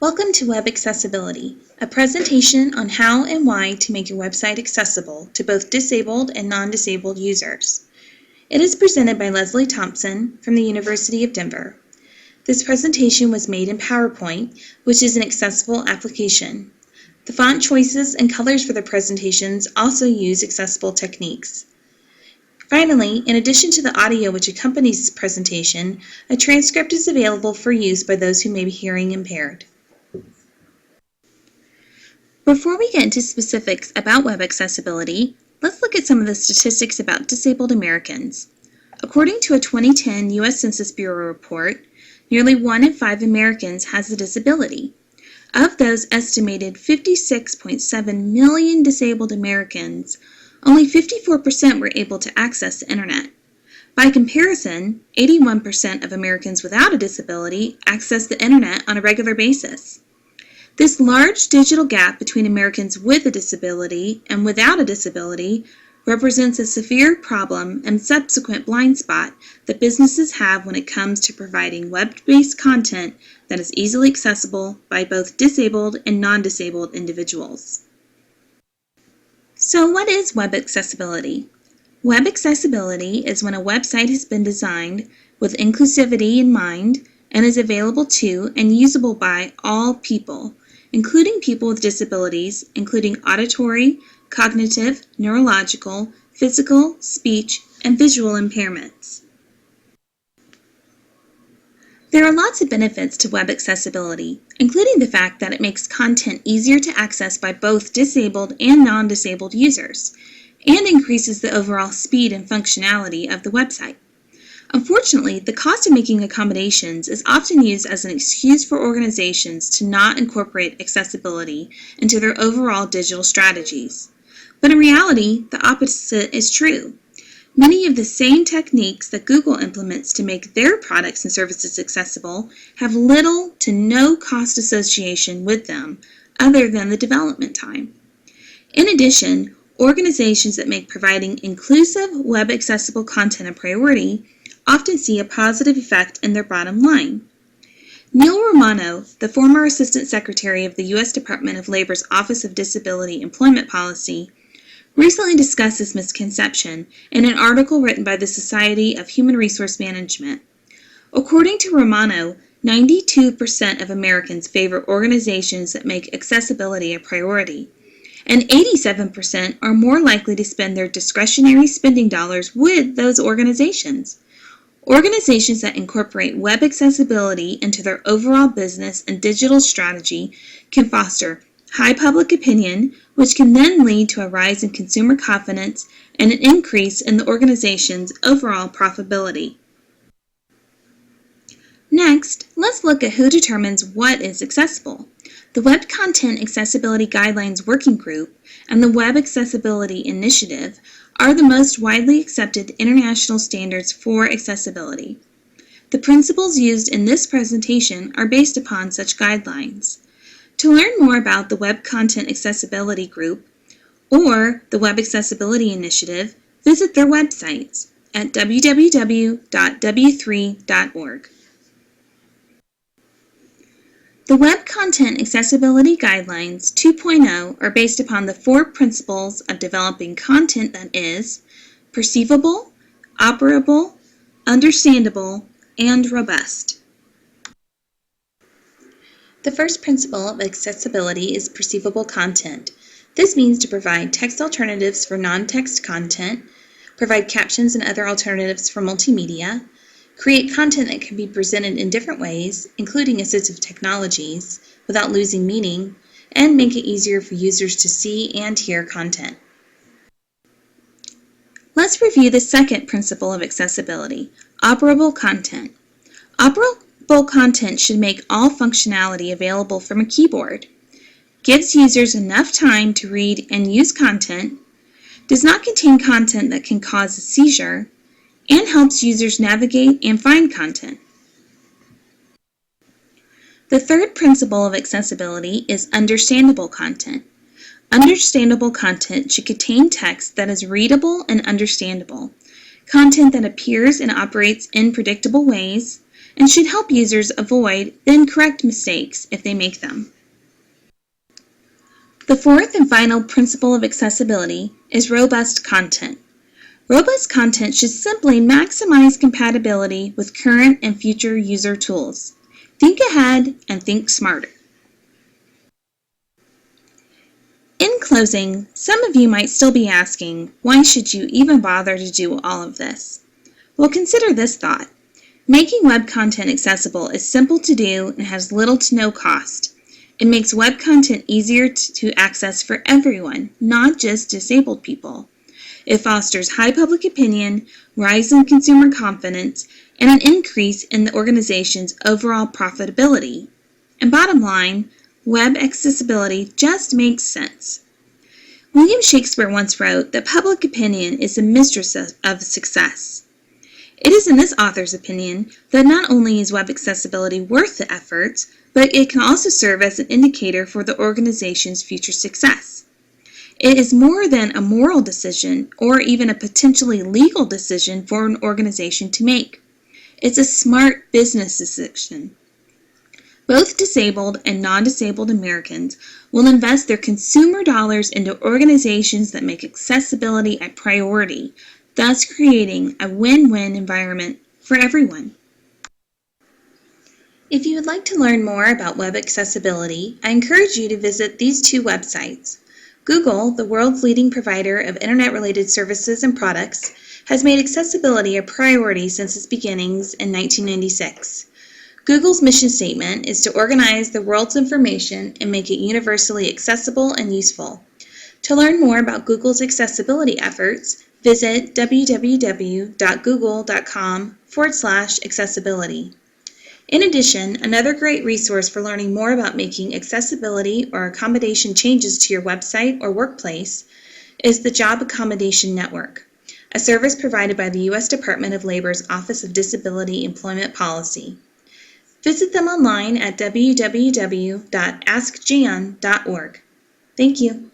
Welcome to Web Accessibility, a presentation on how and why to make your website accessible to both disabled and non-disabled users. It is presented by Leslie Thompson from the University of Denver. This presentation was made in PowerPoint, which is an accessible application. The font choices and colors for the presentations also use accessible techniques. Finally, in addition to the audio which accompanies this presentation, a transcript is available for use by those who may be hearing impaired. Before we get into specifics about web accessibility, let's look at some of the statistics about disabled Americans. According to a 2010 U.S. Census Bureau report, nearly 1 in 5 Americans has a disability. Of those estimated 56.7 million disabled Americans, only 54% were able to access the internet. By comparison, 81% of Americans without a disability access the internet on a regular basis. This large digital gap between Americans with a disability and without a disability represents a severe problem and subsequent blind spot that businesses have when it comes to providing web-based content that is easily accessible by both disabled and non-disabled individuals. So what is web accessibility? Web accessibility is when a website has been designed with inclusivity in mind and is available to and usable by all people, including people with disabilities, including auditory, cognitive, neurological, physical, speech, and visual impairments. There are lots of benefits to web accessibility, including the fact that it makes content easier to access by both disabled and non-disabled users, and increases the overall speed and functionality of the website. Unfortunately, the cost of making accommodations is often used as an excuse for organizations to not incorporate accessibility into their overall digital strategies. But in reality, the opposite is true. Many of the same techniques that Google implements to make their products and services accessible have little to no cost association with them other than the development time. In addition, organizations that make providing inclusive web accessible content a priority often see a positive effect in their bottom line. Neil Romano, the former Assistant Secretary of the U.S. Department of Labor's Office of Disability Employment Policy, recently discussed this misconception in an article written by the Society of Human Resource Management. According to Romano, 92% of Americans favor organizations that make accessibility a priority, and 87% are more likely to spend their discretionary spending dollars with those organizations. Organizations that incorporate web accessibility into their overall business and digital strategy can foster high public opinion, which can then lead to a rise in consumer confidence and an increase in the organization's overall profitability. Next, let's look at who determines what is accessible. The Web Content Accessibility Guidelines Working Group and the Web Accessibility Initiative are the most widely accepted international standards for accessibility. The principles used in this presentation are based upon such guidelines. To learn more about the Web Content Accessibility Group or the Web Accessibility Initiative, visit their websites at www.w3.org. The Web Content Accessibility Guidelines 2.0 are based upon the 4 principles of developing content that is perceivable, operable, understandable, and robust. The first principle of accessibility is perceivable content. This means to provide text alternatives for non-text content, provide captions and other alternatives for multimedia, create content that can be presented in different ways, including assistive technologies, without losing meaning, and make it easier for users to see and hear content. Let's review the second principle of accessibility, operable content. Operable content should make all functionality available from a keyboard, gives users enough time to read and use content, does not contain content that can cause a seizure, and helps users navigate and find content. The third principle of accessibility is understandable content. Understandable content should contain text that is readable and understandable, content that appears and operates in predictable ways, and should help users avoid, then correct mistakes if they make them. The fourth and final principle of accessibility is robust content. Robust content should simply maximize compatibility with current and future user tools. Think ahead and think smarter. In closing, some of you might still be asking, why should you even bother to do all of this? Well, consider this thought. Making web content accessible is simple to do and has little to no cost. It makes web content easier to access for everyone, not just disabled people. It fosters high public opinion, rise in consumer confidence, and an increase in the organization's overall profitability. And bottom line, web accessibility just makes sense. William Shakespeare once wrote that public opinion is the mistress of success. It is in this author's opinion that not only is web accessibility worth the efforts, but it can also serve as an indicator for the organization's future success. It is more than a moral decision or even a potentially legal decision for an organization to make. It's a smart business decision. Both disabled and non-disabled Americans will invest their consumer dollars into organizations that make accessibility a priority, thus creating a win-win environment for everyone. If you would like to learn more about web accessibility, I encourage you to visit these two websites. Google, the world's leading provider of internet-related services and products, has made accessibility a priority since its beginnings in 1996. Google's mission statement is to organize the world's information and make it universally accessible and useful. To learn more about Google's accessibility efforts, visit www.google.com/accessibility. In addition, another great resource for learning more about making accessibility or accommodation changes to your website or workplace is the Job Accommodation Network, a service provided by the U.S. Department of Labor's Office of Disability Employment Policy. Visit them online at www.askjan.org. Thank you.